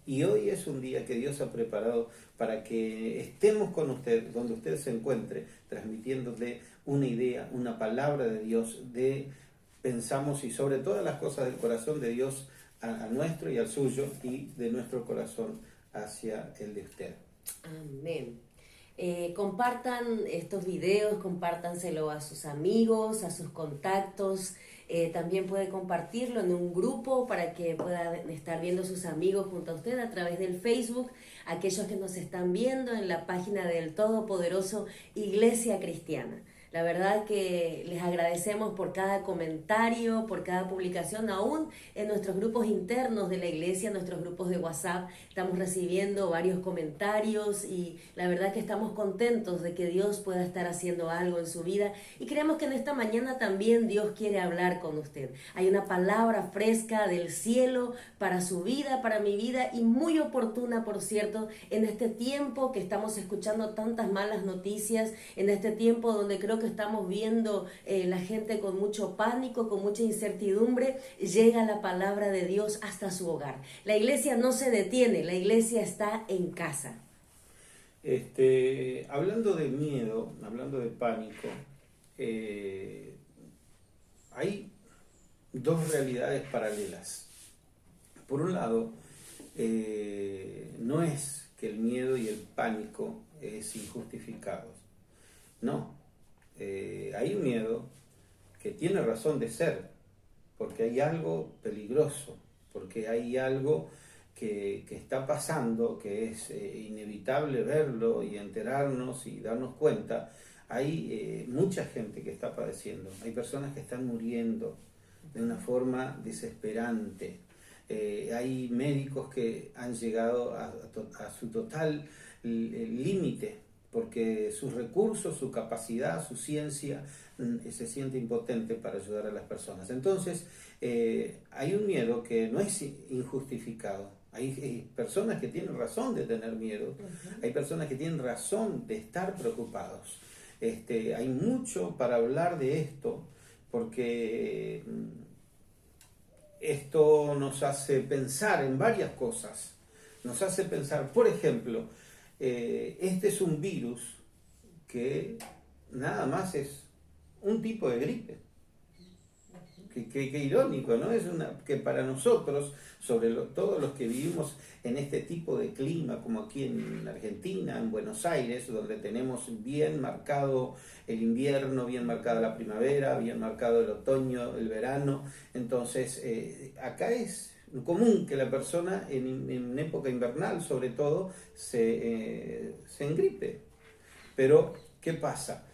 Y hoy es un día que Dios ha preparado para que estemos con usted, donde usted se encuentre, transmitiéndole una idea, una palabra de Dios, pensamos y sobre todas las cosas del corazón de Dios a nuestro y al suyo, y de nuestro corazón hacia el de usted. Amén. Compartan estos videos, compártanselo a sus amigos, a sus contactos. También puede compartirlo en un grupo para que puedan estar viendo sus amigos junto a usted a través del Facebook. Aquellos que nos están viendo en la página del Todopoderoso Iglesia Cristiana. La verdad que les agradecemos por cada comentario, por cada publicación, aún en nuestros grupos internos de la iglesia, nuestros grupos de WhatsApp, estamos recibiendo varios comentarios y la verdad que estamos contentos de que Dios pueda estar haciendo algo en su vida y creemos que en esta mañana también Dios quiere hablar con usted. Hay una palabra fresca del cielo para su vida, para mi vida y muy oportuna, por cierto, en este tiempo que estamos escuchando tantas malas noticias, en este tiempo donde creo que estamos viendo la gente con mucho pánico, con mucha incertidumbre, llega la palabra de Dios hasta su hogar. La iglesia no se detiene, la iglesia está en casa. Hablando de miedo, hablando de pánico, hay dos realidades paralelas. Por un lado, no es que el miedo y el pánico es injustificado. No, hay un miedo que tiene razón de ser, porque hay algo peligroso, porque hay algo que está pasando, que es inevitable verlo y enterarnos y darnos cuenta. Hay mucha gente que está padeciendo, hay personas que están muriendo de una forma desesperante. Hay médicos que han llegado a su total límite, porque sus recursos, su capacidad, su ciencia se siente impotente para ayudar a las personas. Entonces, hay un miedo que no es injustificado. Hay personas que tienen razón de tener miedo, hay personas que tienen razón de estar preocupados. Hay mucho para hablar de esto, porque esto nos hace pensar en varias cosas. Nos hace pensar, por ejemplo, este es un virus que nada más es un tipo de gripe. Qué irónico, ¿no? Que para nosotros, todos los que vivimos en este tipo de clima, como aquí en Argentina, en Buenos Aires, donde tenemos bien marcado el invierno, bien marcada la primavera, bien marcado el otoño, el verano, entonces acá es común que la persona en época invernal, sobre todo, se engripe. Pero, ¿qué pasa?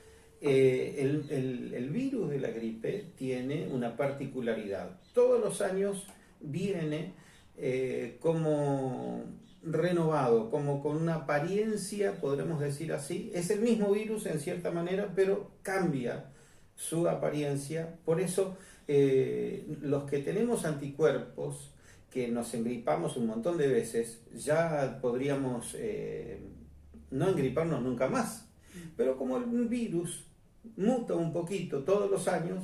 El virus de la gripe tiene una particularidad. Todos los años viene como renovado, como con una apariencia, podremos decir así. Es el mismo virus en cierta manera, pero cambia su apariencia. Por eso los que tenemos anticuerpos, que nos engripamos un montón de veces, ya podríamos no engriparnos nunca más. Pero como el virus muta un poquito todos los años,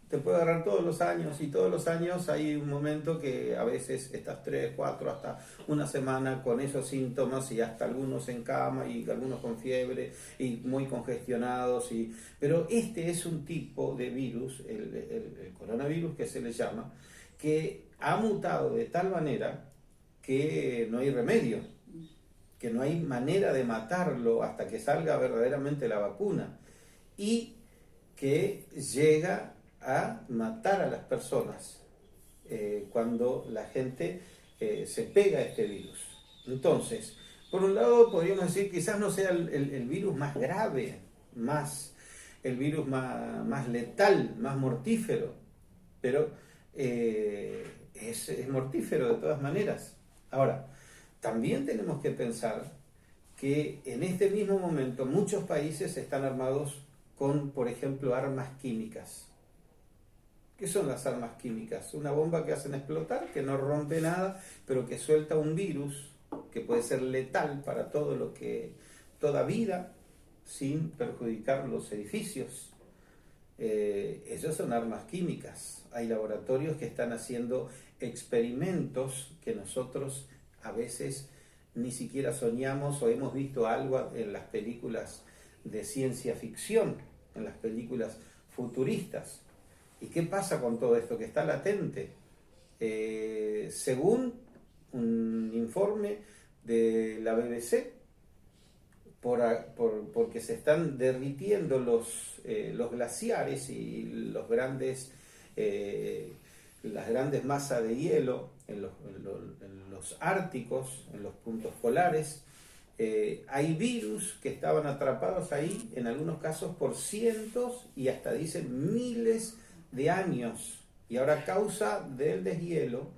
te puede agarrar todos los años, y todos los años hay un momento que a veces estás 3, 4, hasta una semana con esos síntomas, y hasta algunos en cama y algunos con fiebre y muy congestionados. Pero este es un tipo de virus, el coronavirus que se le llama, que ha mutado de tal manera que no hay remedio, que no hay manera de matarlo hasta que salga verdaderamente la vacuna, y que llega a matar a las personas cuando la gente se pega a este virus. Entonces, por un lado podríamos decir, quizás no sea el virus más grave, el virus más letal, más mortífero, pero es mortífero de todas maneras. Ahora, también tenemos que pensar que en este mismo momento muchos países están armados con, por ejemplo, armas químicas. ¿Qué son las armas químicas? Una bomba que hacen explotar, que no rompe nada, pero que suelta un virus que puede ser letal para toda vida, sin perjudicar los edificios. Esas son armas químicas. Hay laboratorios que están haciendo experimentos que nosotros a veces ni siquiera soñamos o hemos visto algo en las películas de ciencia ficción, en las películas futuristas. ¿Y qué pasa con todo esto que está latente? Según un informe de la BBC, porque se están derritiendo los glaciares y las grandes masas de hielo en los árticos, en los puntos polares. Hay virus que estaban atrapados ahí, en algunos casos por cientos y hasta dicen miles de años. Y ahora a causa del deshielo,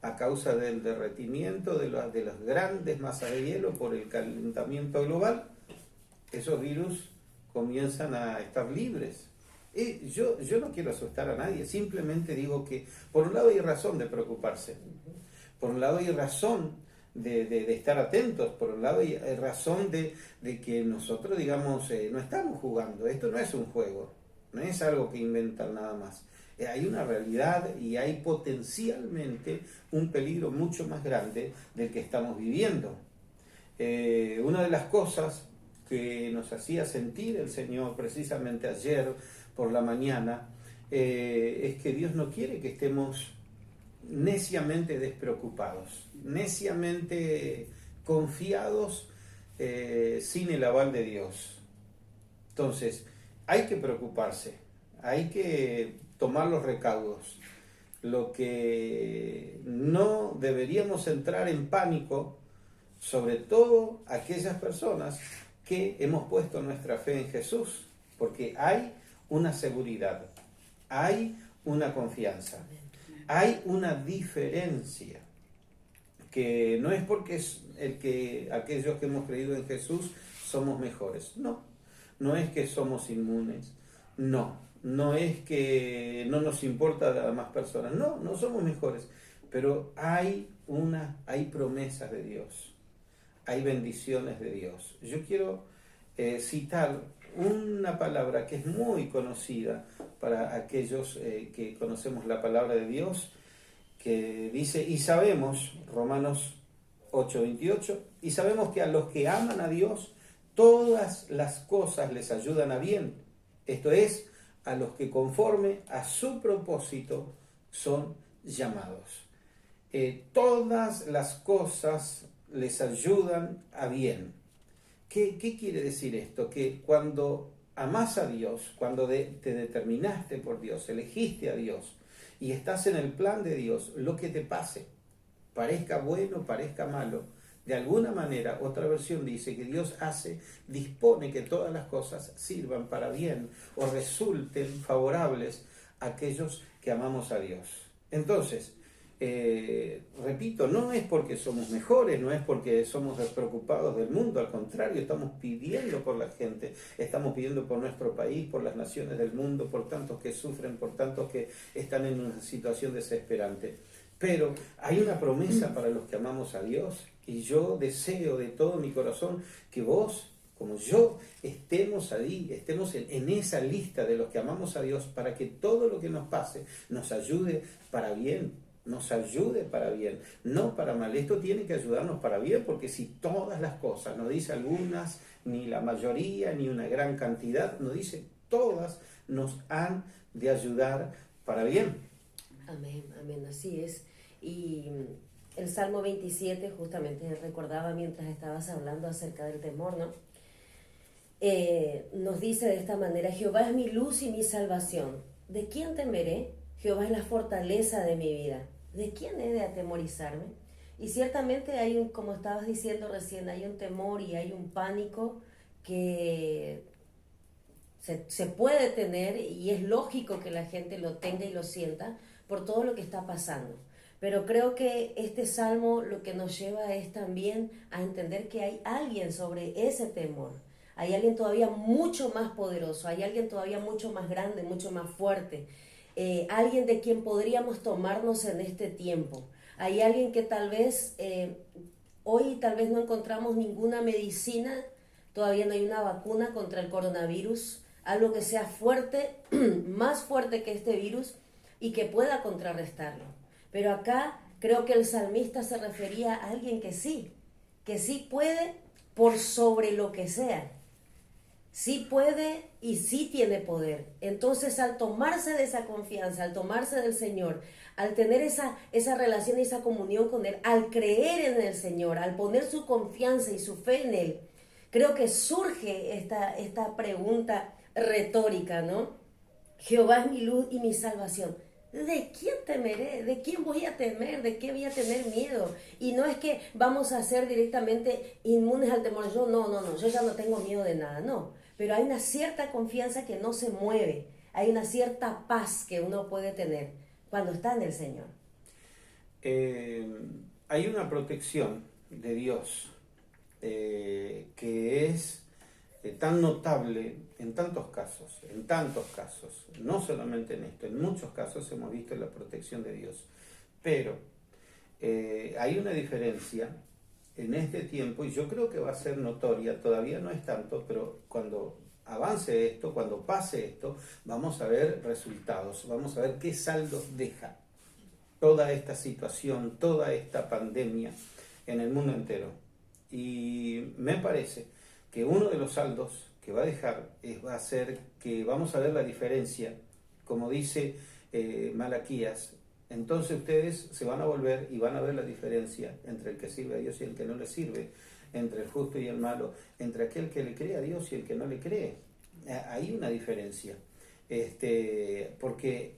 a causa del derretimiento de las grandes masas de hielo por el calentamiento global, esos virus comienzan a estar libres. Yo no quiero asustar a nadie, simplemente digo que por un lado hay razón de preocuparse, por un lado hay razón de estar atentos, por un lado hay razón de que nosotros, digamos, no estamos jugando, esto no es un juego, no es algo que inventan nada más. Hay una realidad y hay potencialmente un peligro mucho más grande del que estamos viviendo. Una de las cosas que nos hacía sentir el Señor precisamente ayer por la mañana es que Dios no quiere que estemos neciamente despreocupados, neciamente confiados sin el aval de Dios. Entonces, hay que preocuparse, hay que tomar los recaudos. Lo que no deberíamos entrar en pánico, sobre todo aquellas personas que hemos puesto nuestra fe en Jesús, porque hay una seguridad, hay una confianza, hay una diferencia, que no es porque aquellos que hemos creído en Jesús somos mejores, no es que somos inmunes, no es que no nos importa a las demás personas, no somos mejores, pero hay promesas de Dios, hay bendiciones de Dios. Yo quiero citar una palabra que es muy conocida para aquellos que conocemos la palabra de Dios, que dice, y sabemos, Romanos 8:28, y sabemos que a los que aman a Dios, todas las cosas les ayudan a bien. Esto es, a los que conforme a su propósito son llamados. Todas las cosas les ayudan a bien. ¿Qué quiere decir esto? Que cuando amás a Dios, cuando te determinaste por Dios, elegiste a Dios y estás en el plan de Dios, lo que te pase, parezca bueno, parezca malo, de alguna manera, otra versión dice que Dios dispone que todas las cosas sirvan para bien o resulten favorables a aquellos que amamos a Dios. Entonces, repito, no es porque somos mejores, no es porque somos despreocupados del mundo, al contrario, estamos pidiendo por la gente, estamos pidiendo por nuestro país, por las naciones del mundo, por tantos que sufren, por tantos que están en una situación desesperante. Pero hay una promesa para los que amamos a Dios y yo deseo de todo mi corazón que vos, como yo, estemos ahí, estemos en esa lista de los que amamos a Dios para que todo lo que nos pase nos ayude para bien, no para mal. Esto tiene que ayudarnos para bien, porque si todas las cosas, no dice algunas, ni la mayoría, ni una gran cantidad, no dice todas, nos han de ayudar para bien. Amén, amén, así es. Y el Salmo 27, justamente recordaba mientras estabas hablando acerca del temor, ¿no? Nos dice de esta manera, Jehová es mi luz y mi salvación. ¿De quién temeré? Jehová es la fortaleza de mi vida. ¿De quién he de atemorizarme? Y ciertamente como estabas diciendo recién, hay un temor y hay un pánico que se puede tener y es lógico que la gente lo tenga y lo sienta por todo lo que está pasando. Pero creo que este salmo lo que nos lleva es también a entender que hay alguien sobre ese temor. Hay alguien todavía mucho más poderoso, hay alguien todavía mucho más grande, mucho más fuerte. Alguien de quien podríamos tomarnos en este tiempo. Hay alguien que tal vez hoy tal vez no encontramos ninguna medicina, todavía no hay una vacuna contra el coronavirus, algo que sea fuerte, más fuerte que este virus y que pueda contrarrestarlo. Pero acá Creo que el salmista se refería a alguien que sí puede por sobre lo que sea. Sí puede y sí tiene poder. Entonces, al tomarse de esa confianza, al tomarse del Señor, al tener esa relación y esa comunión con Él, al creer en el Señor, al poner su confianza y su fe en Él, creo que surge esta pregunta retórica, ¿no? Jehová es mi luz y mi salvación. ¿De quién temeré? ¿De quién voy a temer? ¿De qué voy a tener miedo? Y no es que vamos a ser directamente inmunes al temor. Yo ya no tengo miedo de nada, no. Pero hay una cierta confianza que no se mueve. Hay una cierta paz que uno puede tener cuando está en el Señor. Hay una protección de Dios que es tan notable en tantos casos, no solamente en esto, en muchos casos hemos visto la protección de Dios, pero hay una diferencia en este tiempo, y yo creo que va a ser notoria, todavía no es tanto, pero cuando avance esto, cuando pase esto, vamos a ver resultados, vamos a ver qué saldos deja toda esta situación, toda esta pandemia en el mundo entero. Y me parece que uno de los saldos que va a dejar va a ser que vamos a ver la diferencia, como dice Malaquías. Entonces ustedes se van a volver y van a ver la diferencia entre el que sirve a Dios y el que no le sirve, entre el justo y el malo, entre aquel que le cree a Dios y el que no le cree. Hay una diferencia, porque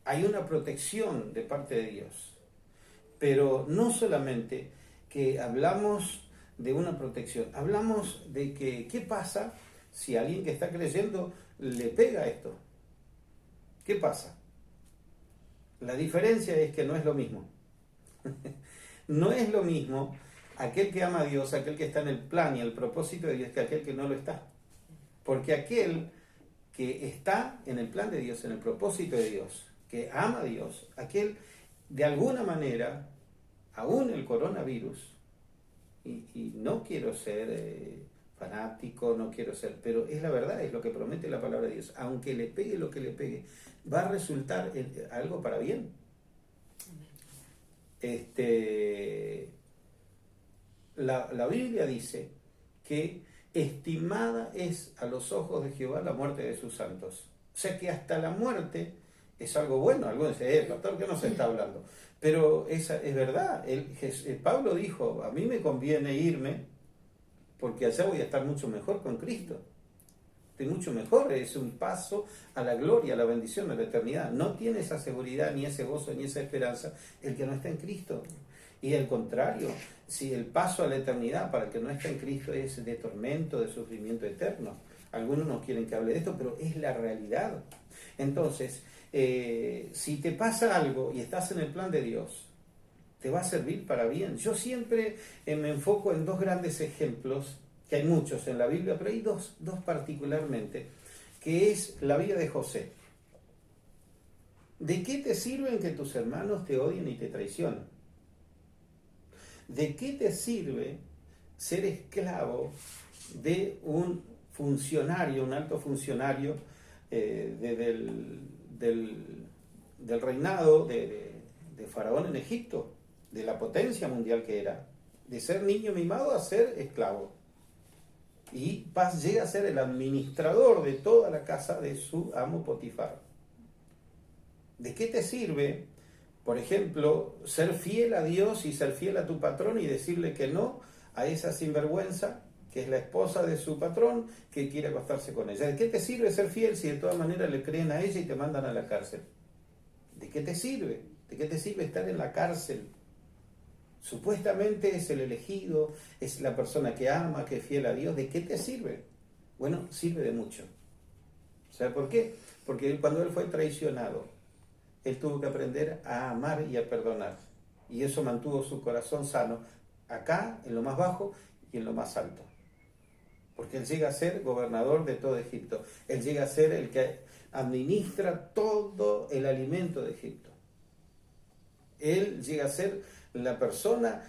hay una protección de parte de Dios, pero no solamente que hablamos de una protección, hablamos de que qué pasa si alguien que está creyendo le pega esto. ¿Qué pasa? La diferencia es que no es lo mismo. No es lo mismo aquel que ama a Dios, aquel que está en el plan y el propósito de Dios, que aquel que no lo está. Porque aquel que está en el plan de Dios, en el propósito de Dios, que ama a Dios, aquel de alguna manera, aún el coronavirus, y no quiero ser fanático, no quiero ser, pero es la verdad, es lo que promete la palabra de Dios, aunque le pegue lo que le pegue, va a resultar algo para bien. La Biblia dice que estimada es a los ojos de Jehová la muerte de sus santos. O sea que hasta la muerte es algo bueno. Algunos dicen, pastor, ¿qué nos está hablando? Pero es verdad. Pablo dijo, a mí me conviene irme porque allá voy a estar mucho mejor con Cristo. Estoy mucho mejor, es un paso a la gloria, a la bendición, a la eternidad. No tiene esa seguridad, ni ese gozo, ni esa esperanza el que no está en Cristo. Y al contrario, si el paso a la eternidad para el que no está en Cristo es de tormento, de sufrimiento eterno. Algunos no quieren que hable de esto, pero es la realidad. Entonces, si te pasa algo y estás en el plan de Dios, te va a servir para bien. Yo siempre me enfoco en dos grandes ejemplos, que hay muchos en la Biblia, pero hay dos particularmente, que es la vida de José. ¿De qué te sirven que tus hermanos te odien y te traicionen? ¿De qué te sirve ser esclavo de un funcionario, un alto funcionario del reinado de Faraón en Egipto, de la potencia mundial que era, de ser niño mimado a ser esclavo? Y llega a ser el administrador de toda la casa de su amo Potifar. ¿De qué te sirve, por ejemplo, ser fiel a Dios y ser fiel a tu patrón y decirle que no a esa sinvergüenza que es la esposa de su patrón que quiere acostarse con ella? ¿De qué te sirve ser fiel si de todas maneras le creen a ella y te mandan a la cárcel? ¿De qué te sirve? ¿De qué te sirve estar en la cárcel? Supuestamente es el elegido, es la persona que ama, que es fiel a Dios. ¿De qué te sirve? Bueno, sirve de mucho. ¿Sabe por qué? Porque cuando él fue traicionado, él tuvo que aprender a amar y a perdonar. Y eso mantuvo su corazón sano, acá, en lo más bajo y en lo más alto. Porque él llega a ser gobernador de todo Egipto. Él llega a ser el que administra todo el alimento de Egipto. Él llega a ser la persona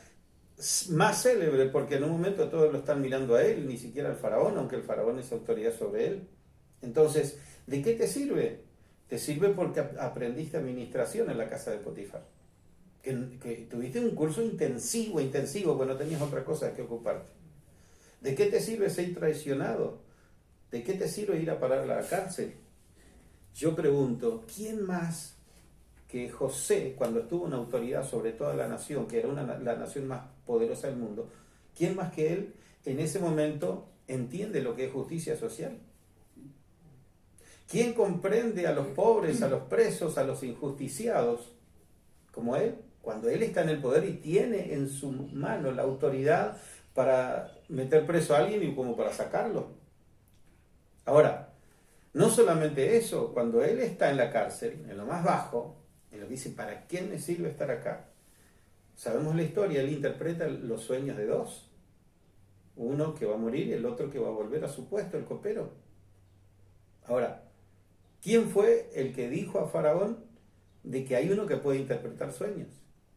más célebre, porque en un momento todos lo están mirando a él, ni siquiera al faraón, aunque el faraón es autoridad sobre él. Entonces, ¿de qué te sirve? Te sirve porque aprendiste administración en la casa de Potifar. que tuviste un curso intensivo, pues no tenías otra cosa de que ocuparte. ¿De qué te sirve ser traicionado? ¿De qué te sirve ir a parar a la cárcel? Yo pregunto, ¿quién más que José, cuando estuvo en autoridad sobre toda la nación, que era la nación más poderosa del mundo, quién más que él en ese momento entiende lo que es justicia social? ¿Quién comprende a los pobres, a los presos, a los injusticiados como él? Cuando él está en el poder y tiene en su mano la autoridad para meter preso a alguien y como para sacarlo. Ahora, no solamente eso, cuando él está en la cárcel, en lo más bajo, él dice, ¿para qué me sirve estar acá? Sabemos la historia, él interpreta los sueños de dos. Uno que va a morir y el otro que va a volver a su puesto, el copero. Ahora, ¿quién fue el que dijo a Faraón de que hay uno que puede interpretar sueños?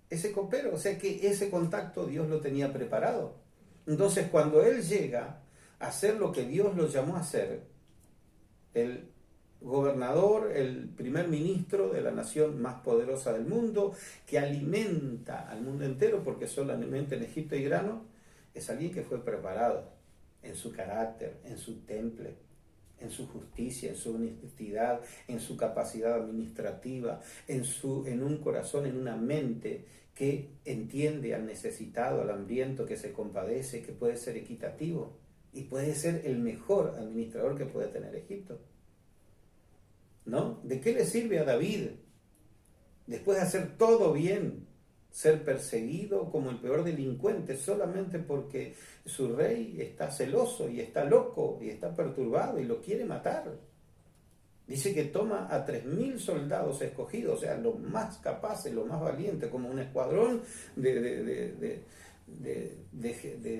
Ese copero, o sea que ese contacto Dios lo tenía preparado. Entonces, cuando él llega a hacer lo que Dios lo llamó a hacer, el gobernador, el primer ministro de la nación más poderosa del mundo, que alimenta al mundo entero, porque solamente en Egipto hay grano, es alguien que fue preparado en su carácter, en su temple, en su justicia, en su honestidad, en su capacidad administrativa, en un corazón, en una mente que entiende al necesitado, al hambriento, que se compadece, que puede ser equitativo y puede ser el mejor administrador que puede tener Egipto. ¿No? ¿De qué le sirve a David, después de hacer todo bien, ser perseguido como el peor delincuente solamente porque su rey está celoso y está loco y está perturbado y lo quiere matar? Dice que toma a 3.000 soldados escogidos, o sea, los más capaces, los más valientes, como un escuadrón de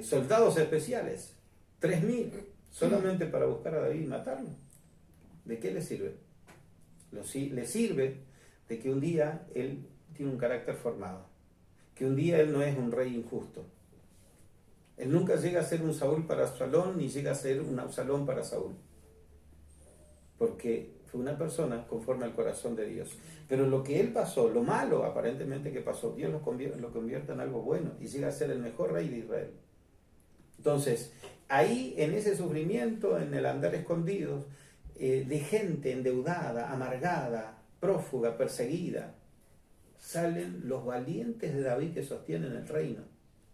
soldados especiales. 3.000, solamente para buscar a David y matarlo. ¿De qué le sirve? Le sirve de que un día él tiene un carácter formado, que un día él no es un rey injusto. Él nunca llega a ser un Saúl para Absalón, ni llega a ser un Absalón para Saúl, porque fue una persona conforme al corazón de Dios. Pero lo que él pasó, lo malo aparentemente que pasó, Dios lo convierte en algo bueno y llega a ser el mejor rey de Israel. Entonces, ahí en ese sufrimiento, en el andar escondido, de gente endeudada, amargada, prófuga, perseguida, salen los valientes de David que sostienen el reino.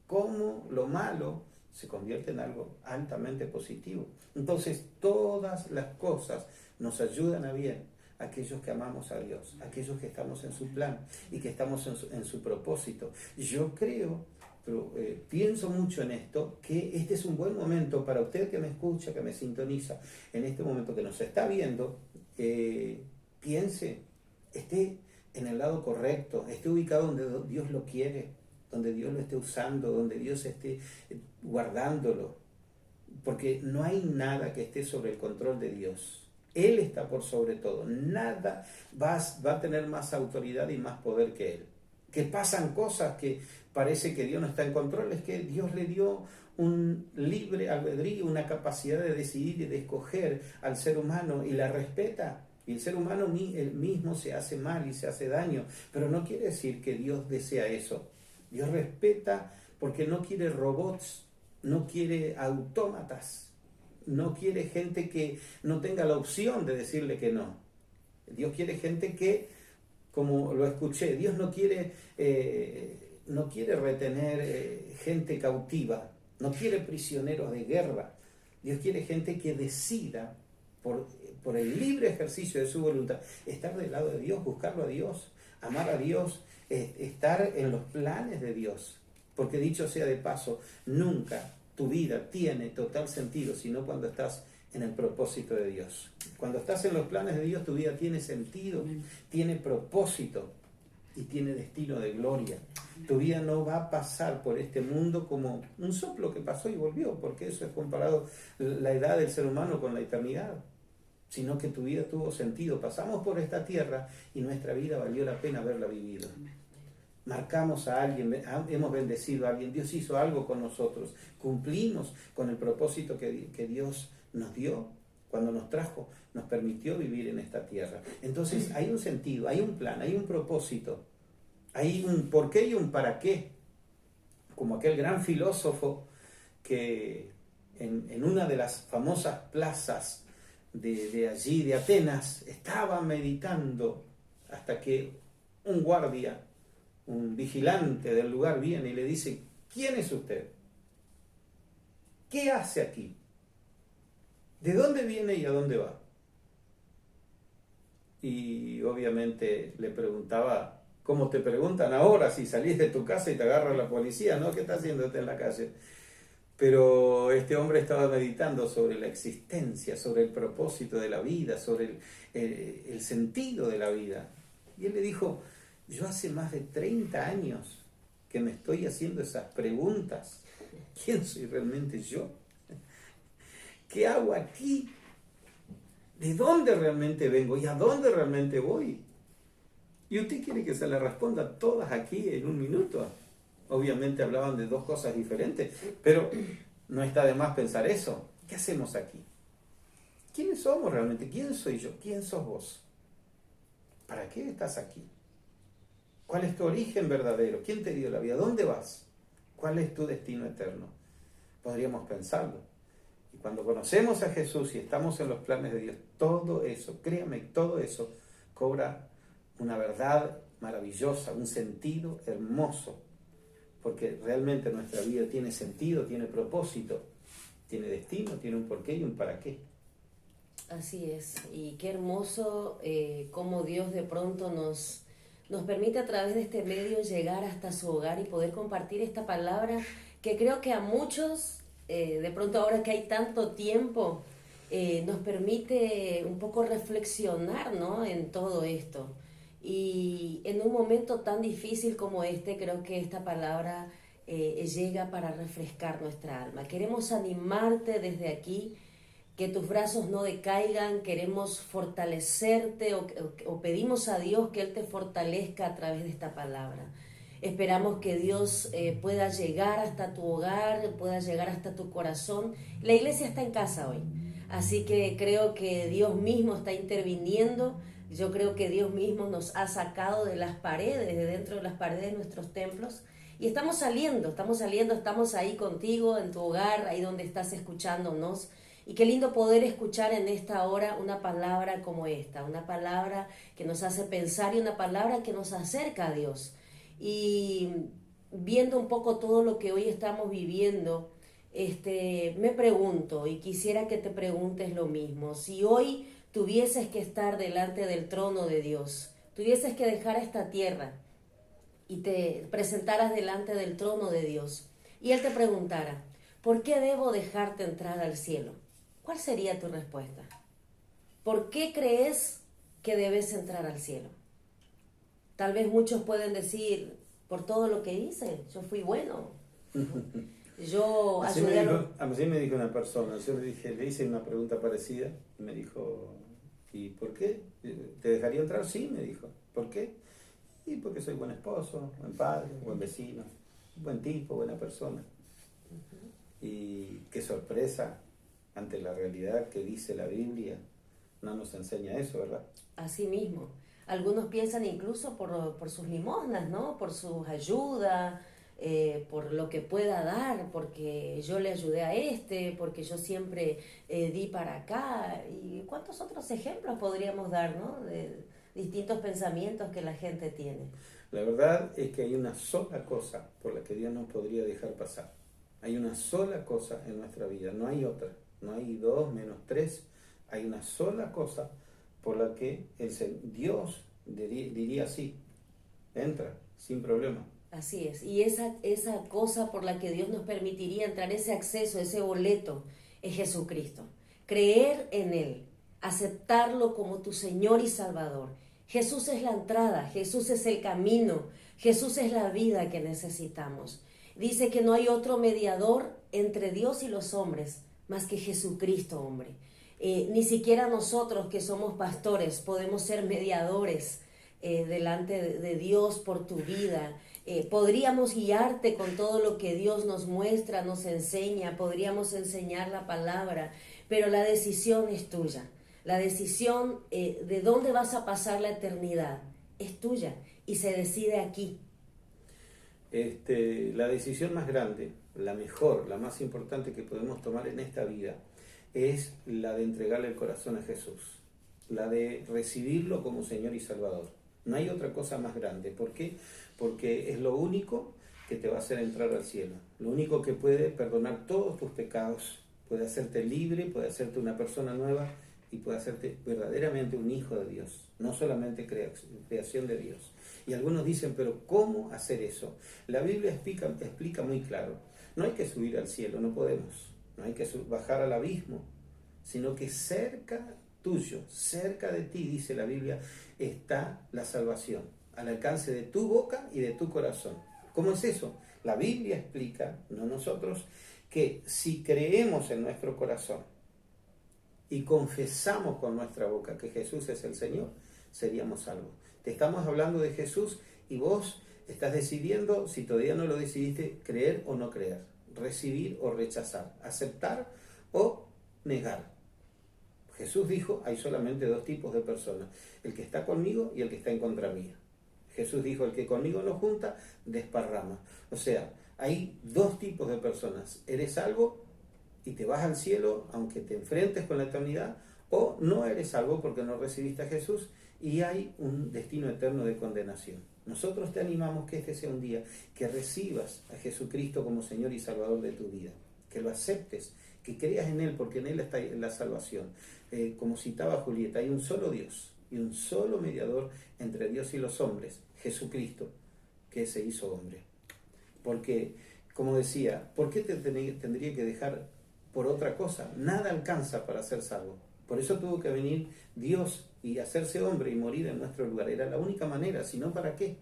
Cómo lo malo se convierte en algo altamente positivo. Entonces, todas las cosas nos ayudan a bien, aquellos que amamos a Dios, aquellos que estamos en su plan y que estamos en su propósito. Yo creo, pero pienso mucho en esto, que este es un buen momento para usted que me escucha, que me sintoniza, en este momento que nos está viendo, piense, esté en el lado correcto, esté ubicado donde Dios lo quiere, donde Dios lo esté usando, donde Dios esté guardándolo, porque no hay nada que esté sobre el control de Dios. Él está por sobre todo, nada va a tener más autoridad y más poder que Él. Que pasan cosas que parece que Dios no está en control, es que Dios le dio un libre albedrío, una capacidad de decidir y de escoger al ser humano y la respeta. Y el ser humano él mismo se hace mal y se hace daño, pero no quiere decir que Dios desea eso. Dios respeta porque no quiere robots, no quiere autómatas, no quiere gente que no tenga la opción de decirle que no. Dios quiere gente que, como lo escuché, Dios no quiere retener gente cautiva, no quiere prisioneros de guerra. Dios quiere gente que decida por el libre ejercicio de su voluntad estar del lado de Dios, buscarlo a Dios, amar a Dios, estar en los planes de Dios. Porque dicho sea de paso, nunca tu vida tiene total sentido sino cuando estás en el propósito de Dios. Cuando estás en los planes de Dios, tu vida tiene sentido, tiene propósito y tiene destino de gloria. Tu vida no va a pasar por este mundo como un soplo que pasó y volvió, porque eso es comparado la edad del ser humano con la eternidad, sino que tu vida tuvo sentido. Pasamos por esta tierra y nuestra vida valió la pena haberla vivido. Marcamos a alguien, hemos bendecido a alguien, Dios hizo algo con nosotros, cumplimos con el propósito que Dios nos dio cuando nos trajo, nos permitió vivir en esta tierra. Entonces hay un sentido, hay un plan, hay un propósito. Hay un por qué y un para qué, como aquel gran filósofo que en una de las famosas plazas de allí, de Atenas, estaba meditando hasta que un guardia, un vigilante del lugar viene y le dice: ¿quién es usted? ¿Qué hace aquí? ¿De dónde viene y a dónde va? Y obviamente le preguntaba, como te preguntan ahora si salís de tu casa y te agarra la policía, ¿no? ¿Qué estás haciendo usted en la calle? Pero este hombre estaba meditando sobre la existencia, sobre el propósito de la vida, sobre el sentido de la vida. Y él le dijo: yo hace más de 30 años que me estoy haciendo esas preguntas. ¿Quién soy realmente yo? ¿Qué hago aquí? ¿De dónde realmente vengo y a dónde realmente voy? Y usted quiere que se le responda todas aquí en un minuto. Obviamente hablaban de dos cosas diferentes, pero no está de más pensar eso. ¿Qué hacemos aquí? ¿Quiénes somos realmente? ¿Quién soy yo? ¿Quién sos vos? ¿Para qué estás aquí? ¿Cuál es tu origen verdadero? ¿Quién te dio la vida? ¿Dónde vas? ¿Cuál es tu destino eterno? Podríamos pensarlo. Y cuando conocemos a Jesús y estamos en los planes de Dios, todo eso, créame, todo eso cobra una verdad maravillosa, un sentido hermoso, porque realmente nuestra vida tiene sentido, tiene propósito, tiene destino, tiene un porqué y un para qué. Así es, y qué hermoso cómo Dios de pronto nos permite a través de este medio llegar hasta su hogar y poder compartir esta palabra que creo que a muchos, de pronto ahora que hay tanto tiempo, nos permite un poco reflexionar, ¿no?, en todo esto. Y en un momento tan difícil como este, creo que esta palabra llega para refrescar nuestra alma. Queremos animarte desde aquí, que tus brazos no decaigan, queremos fortalecerte o pedimos a Dios que Él te fortalezca a través de esta palabra. Esperamos que Dios pueda llegar hasta tu hogar, pueda llegar hasta tu corazón. La iglesia está en casa hoy, así que creo que Dios mismo está interviniendo. Yo creo que Dios mismo nos ha sacado de las paredes, de dentro de las paredes de nuestros templos, y estamos saliendo, estamos ahí contigo, en tu hogar, ahí donde estás escuchándonos. Y qué lindo poder escuchar en esta hora una palabra como esta, una palabra que nos hace pensar y una palabra que nos acerca a Dios. Y viendo un poco todo lo que hoy estamos viviendo, me pregunto, y quisiera que te preguntes lo mismo: si hoy tuvieses que estar delante del trono de Dios, tuvieses que dejar esta tierra y te presentaras delante del trono de Dios, y Él te preguntara: ¿por qué debo dejarte entrar al cielo? ¿Cuál sería tu respuesta? ¿Por qué crees que debes entrar al cielo? Tal vez muchos pueden decir: por todo lo que hice, yo fui bueno, yo ayudé a mí me dijo una persona, yo le hice una pregunta parecida y me dijo: ¿y por qué? ¿Te dejaría entrar? Sí, me dijo. ¿Por qué? Y porque soy buen esposo, buen padre, buen vecino, buen tipo, buena persona. Y qué sorpresa, ante la realidad que dice la Biblia, no nos enseña eso, ¿verdad? Así mismo. Algunos piensan incluso por sus limosnas, ¿no? Por sus ayudas, por lo que pueda dar, porque yo le ayudé a porque yo siempre di para acá. ¿Y cuántos otros ejemplos podríamos dar, ¿no?, de distintos pensamientos que la gente tiene? La verdad es que hay una sola cosa por la que Dios nos podría dejar pasar. Hay una sola cosa en nuestra vida, no hay otra. No hay dos menos tres, hay una sola cosa por la que Dios diría sí, entra, sin problema. Así es, y esa cosa por la que Dios nos permitiría entrar, ese acceso, ese boleto, es Jesucristo. Creer en Él, aceptarlo como tu Señor y Salvador. Jesús es la entrada, Jesús es el camino, Jesús es la vida que necesitamos. Dice que no hay otro mediador entre Dios y los hombres más que Jesucristo, hombre. Ni siquiera nosotros que somos pastores podemos ser mediadores delante de Dios por tu vida. Podríamos guiarte con todo lo que Dios nos muestra, nos enseña, podríamos enseñar la palabra, pero la decisión es tuya. La decisión de dónde vas a pasar la eternidad es tuya. y se decide aquí. La decisión más grande, la mejor, la más importante que podemos tomar en esta vida es la de entregarle el corazón a Jesús, la de recibirlo como Señor y Salvador. No hay otra cosa más grande. ¿Por qué? Porque es lo único que te va a hacer entrar al cielo, lo único que puede perdonar todos tus pecados, puede hacerte libre, puede hacerte una persona nueva y puede hacerte verdaderamente un hijo de Dios, no solamente creación de Dios. Y algunos dicen, pero ¿cómo hacer eso? La Biblia explica muy claro. No hay que subir al cielo, no podemos. No hay que bajar al abismo, sino que cerca tuyo, cerca de ti, dice la Biblia, está la salvación, al alcance de tu boca y de tu corazón. ¿Cómo es eso? La Biblia explica, no nosotros, que si creemos en nuestro corazón y confesamos con nuestra boca que Jesús es el Señor, seríamos salvos. Te estamos hablando de Jesús y vos estás decidiendo, si todavía no lo decidiste, creer o no creer, recibir o rechazar, aceptar o negar. Jesús dijo, hay solamente dos tipos de personas, el que está conmigo y el que está en contra mía. Jesús dijo, el que conmigo no junta, desparrama. O sea, hay dos tipos de personas, eres salvo y te vas al cielo aunque te enfrentes con la eternidad, o no eres salvo porque no recibiste a Jesús y hay un destino eterno de condenación. Nosotros te animamos que este sea un día que recibas a Jesucristo como Señor y Salvador de tu vida, que lo aceptes, que creas en Él, porque en Él está la salvación. Como citaba Julieta, hay un solo Dios y un solo mediador entre Dios y los hombres, Jesucristo, que se hizo hombre. Porque, como decía, ¿por qué te tendría que dejar por otra cosa? Nada alcanza para ser salvo. Por eso tuvo que venir Dios y hacerse hombre y morir en nuestro lugar. Era la única manera, si no, ¿para qué?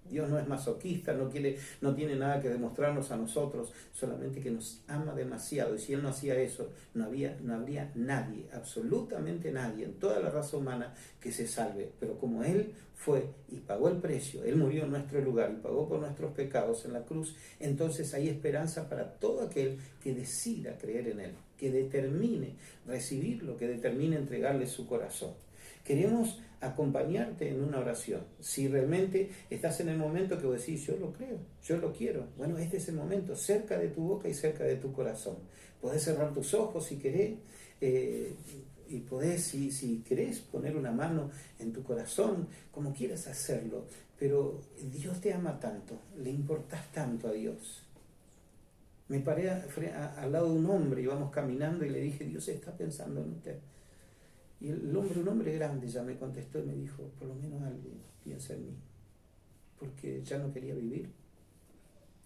Dios no es masoquista, no tiene nada que demostrarnos a nosotros, solamente que nos ama demasiado. Y si Él no hacía eso, no habría nadie, absolutamente nadie, en toda la raza humana que se salve. Pero como Él fue y pagó el precio, Él murió en nuestro lugar y pagó por nuestros pecados en la cruz, entonces hay esperanza para todo aquel que decida creer en Él, que determine recibirlo, que determine entregarle su corazón. Queremos acompañarte en una oración. Si realmente estás en el momento que vos decís, yo lo creo, yo lo quiero, bueno, este es el momento, cerca de tu boca y cerca de tu corazón. Podés cerrar tus ojos si querés, y podés, si querés, poner una mano en tu corazón, como quieras hacerlo, pero Dios te ama tanto, le importás tanto a Dios. Me paré al lado de un hombre, íbamos caminando y le dije, Dios está pensando en usted. Y el hombre, un hombre grande, ya me contestó y me dijo, por lo menos alguien piensa en mí, porque ya no quería vivir.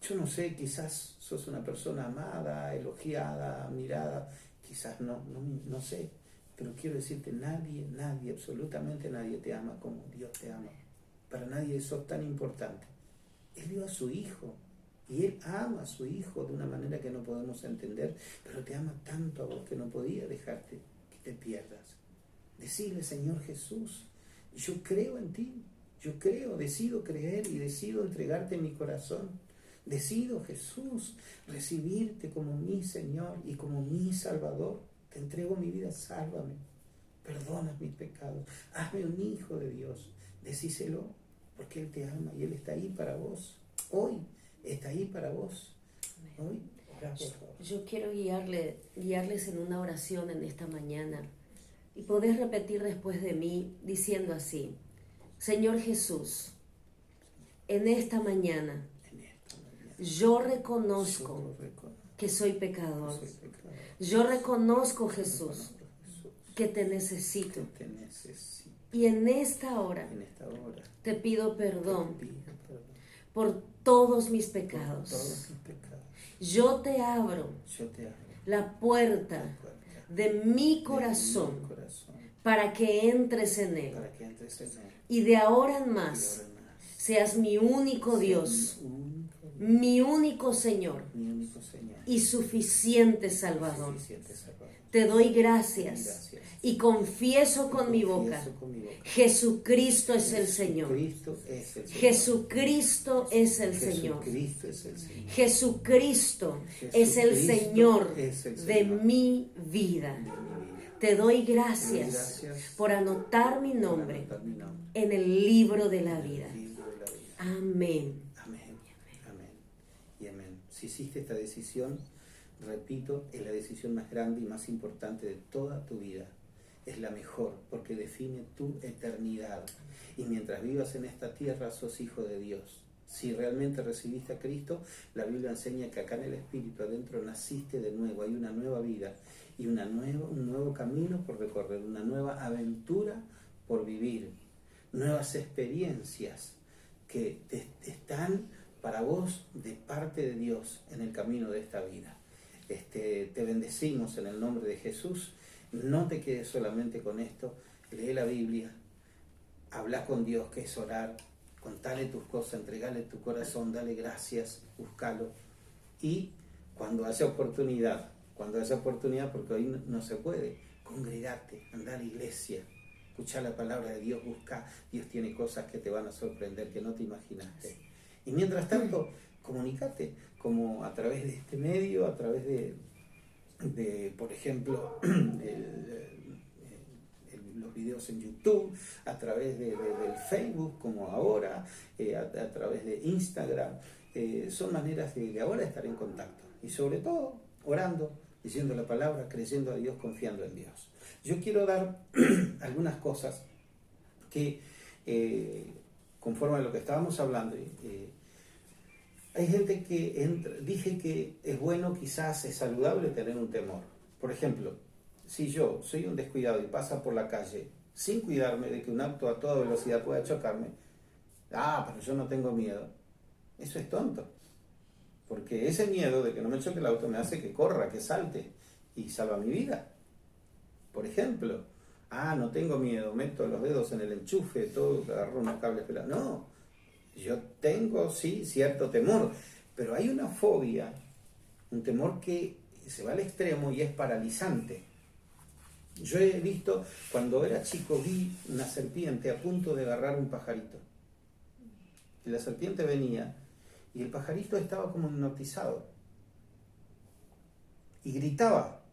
Yo no sé, quizás sos una persona amada, elogiada, admirada, quizás no sé, pero quiero decirte, nadie, absolutamente nadie te ama como Dios te ama. Para nadie sos tan importante. Él dio a su Hijo, y Él ama a su Hijo de una manera que no podemos entender, pero te ama tanto a vos que no podía dejarte que te pierdas. Decirle, Señor Jesús, yo creo en ti, yo creo, decido creer y decido entregarte mi corazón. Decido, Jesús, recibirte como mi Señor y como mi Salvador. Te entrego mi vida, sálvame, perdona mis pecados, hazme un hijo de Dios. Decíselo, porque Él te ama y Él está ahí para vos. Hoy está ahí para vos. Hoy, orá, por favor. Yo quiero guiarles en una oración en esta mañana. Y podés repetir después de mí diciendo así, Señor Jesús, en esta mañana yo reconozco que soy pecador. Yo reconozco, Jesús, que te necesito. Y en esta hora te pido perdón por todos mis pecados. Yo te abro la puerta de mi corazón para que entres en él. Y de ahora en más seas mi único Dios, mi único Señor y suficiente Salvador. Te doy gracias y confieso con mi boca, Jesucristo es el Señor. Jesucristo es el Señor. Jesucristo es el Señor de mi vida. Te doy gracias por anotar mi nombre en el libro de la vida. Amén. Amén, amén y amén. Si hiciste esta decisión, repito, es la decisión más grande y más importante de toda tu vida. Es la mejor porque define tu eternidad. Y mientras vivas en esta tierra, sos hijo de Dios. Si realmente recibiste a Cristo, la Biblia enseña que acá en el Espíritu adentro naciste de nuevo. Hay una nueva vida y un nuevo camino por recorrer, una nueva aventura por vivir, nuevas experiencias que están para vos de parte de Dios en el camino de esta vida. Te bendecimos en el nombre de Jesús. No te quedes solamente con esto. Lee la Biblia, habla con Dios, que es orar, contale tus cosas, entregale tu corazón, dale gracias, búscalo. Y cuando haya oportunidad, porque hoy no se puede, congregate, anda a la iglesia, escucha la palabra de Dios, busca. Dios tiene cosas que te van a sorprender, que no te imaginaste. Y mientras tanto, comunícate, como a través de este medio, a través de por ejemplo, los videos en YouTube, a través del Facebook, como ahora, a través de Instagram. Son maneras de ahora estar en contacto. Y sobre todo, orando, diciendo la palabra, creyendo a Dios, confiando en Dios. Yo quiero dar algunas cosas que, conforme a lo que estábamos hablando, hay gente que dije que es bueno, quizás es saludable tener un temor. Por ejemplo, si yo soy un descuidado y pasa por la calle sin cuidarme de que un auto a toda velocidad pueda chocarme, pero yo no tengo miedo. Eso es tonto. Porque ese miedo de que no me choque el auto me hace que corra, que salte y salva mi vida. Por ejemplo, no tengo miedo, meto los dedos en el enchufe, todo, agarro unos cables pelados. No. Yo tengo, sí, cierto temor, pero hay una fobia, un temor que se va al extremo y es paralizante. Yo he visto, cuando era chico, vi una serpiente a punto de agarrar un pajarito. Y la serpiente venía y el pajarito estaba como hipnotizado. Y gritaba,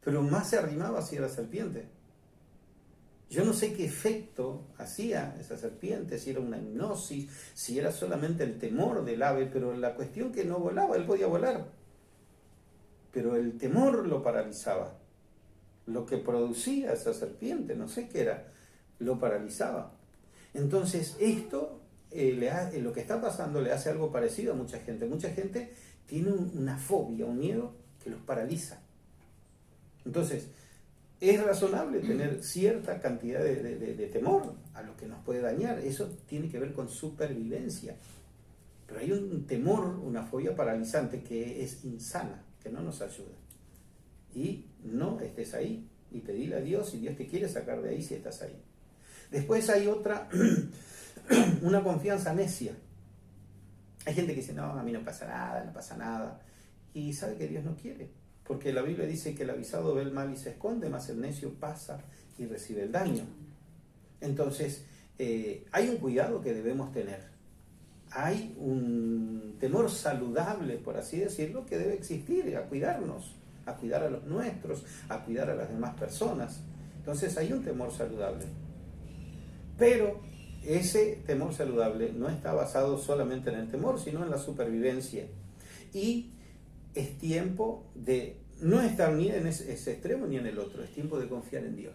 pero más se arrimaba hacia la serpiente. Yo no sé qué efecto hacía esa serpiente, si era una hipnosis, si era solamente el temor del ave, pero la cuestión que no volaba, él podía volar, pero el temor lo paralizaba. Lo que producía esa serpiente, no sé qué era, lo paralizaba. Entonces esto, lo que está pasando le hace algo parecido a mucha gente. Mucha gente tiene una fobia, un miedo que los paraliza. Entonces, es razonable tener cierta cantidad de temor a lo que nos puede dañar. Eso tiene que ver con supervivencia. Pero hay un temor, una fobia paralizante que es insana, que no nos ayuda. Y no estés ahí. Y pedile a Dios si Dios te quiere sacar de ahí si estás ahí. Después hay otra, una confianza necia. Hay gente que dice, no, a mí no pasa nada. Y sabe que Dios no quiere. Porque la Biblia dice que el avisado ve el mal y se esconde, mas el necio pasa y recibe el daño. Entonces, hay un cuidado que debemos tener. Hay un temor saludable, por así decirlo, que debe existir, a cuidarnos, a cuidar a los nuestros, a cuidar a las demás personas. Entonces, hay un temor saludable. Pero ese temor saludable no está basado solamente en el temor, sino en la supervivencia. Y es tiempo de no estar ni en ese extremo ni en el otro. Es tiempo de confiar en Dios.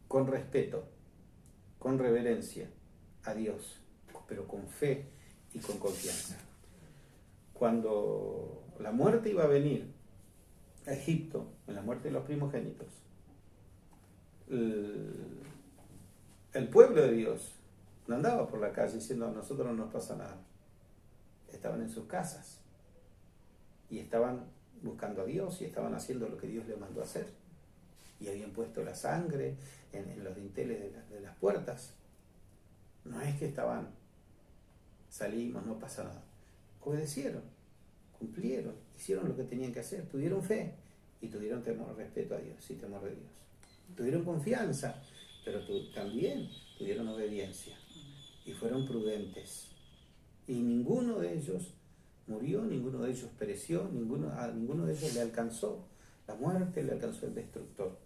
Con respeto, con reverencia a Dios, pero con fe y con confianza. Cuando la muerte iba a venir a Egipto, en la muerte de los primogénitos, el pueblo de Dios no andaba por la calle diciendo a nosotros no nos pasa nada. Estaban en sus casas. Y estaban buscando a Dios y estaban haciendo lo que Dios les mandó a hacer. Y habían puesto la sangre en los dinteles de las puertas. No es que salimos, no pasa nada. Obedecieron, cumplieron, hicieron lo que tenían que hacer, tuvieron fe y tuvieron temor, respeto a Dios y temor de Dios. Tuvieron confianza, pero también tuvieron obediencia y fueron prudentes. Y ninguno de ellos murió, ninguno de ellos pereció, a ninguno de ellos le alcanzó la muerte, le alcanzó el destructor.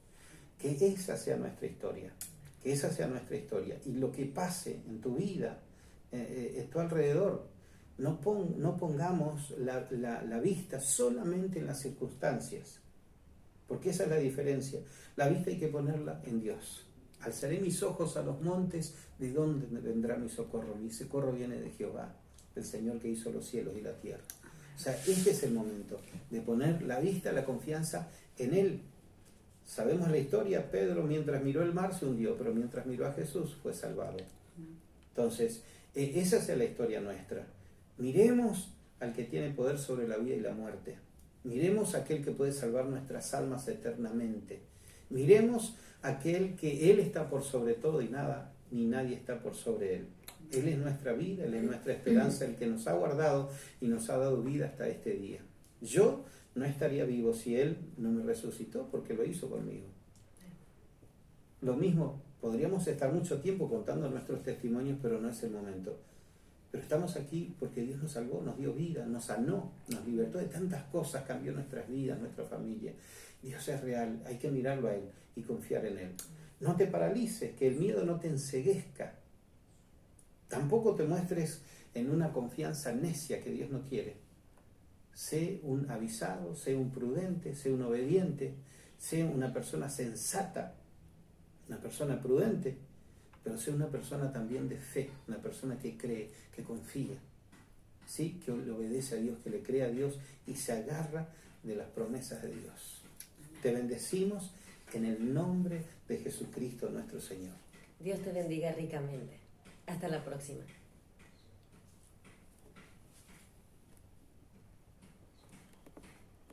Que esa sea nuestra historia, que esa sea nuestra historia. Y lo que pase en tu vida, en tu alrededor, no pongamos la vista solamente en las circunstancias, porque esa es la diferencia. La vista hay que ponerla en Dios. Alzaré mis ojos a los montes, ¿de dónde vendrá mi socorro? Mi socorro viene de Jehová, del Señor que hizo los cielos y la tierra. O sea, este es el momento de poner la vista, la confianza en Él. Sabemos la historia, Pedro mientras miró el mar se hundió, pero mientras miró a Jesús fue salvado. Entonces, esa es la historia nuestra. Miremos al que tiene poder sobre la vida y la muerte. Miremos a aquel que puede salvar nuestras almas eternamente. Miremos a aquel que Él está por sobre todo y nada, ni nadie está por sobre Él. Él es nuestra vida, Él es nuestra esperanza, el que nos ha guardado y nos ha dado vida hasta este día. Yo no estaría vivo si Él no me resucitó, porque lo hizo conmigo. Lo mismo, podríamos estar mucho tiempo contando nuestros testimonios, pero no es el momento. Pero estamos aquí porque Dios nos salvó, nos dio vida, nos sanó, nos libertó de tantas cosas, cambió nuestras vidas, nuestra familia. Dios es real, hay que mirarlo a Él y confiar en Él. No te paralices, que el miedo no te enceguezca. Tampoco te muestres en una confianza necia que Dios no quiere. Sé un avisado, sé un prudente, sé un obediente, sé una persona sensata, una persona prudente, pero sé una persona también de fe, una persona que cree, que confía, ¿sí? Que le obedece a Dios, que le cree a Dios y se agarra de las promesas de Dios. Te bendecimos en el nombre de Jesucristo nuestro Señor. Dios te bendiga ricamente. Hasta la próxima.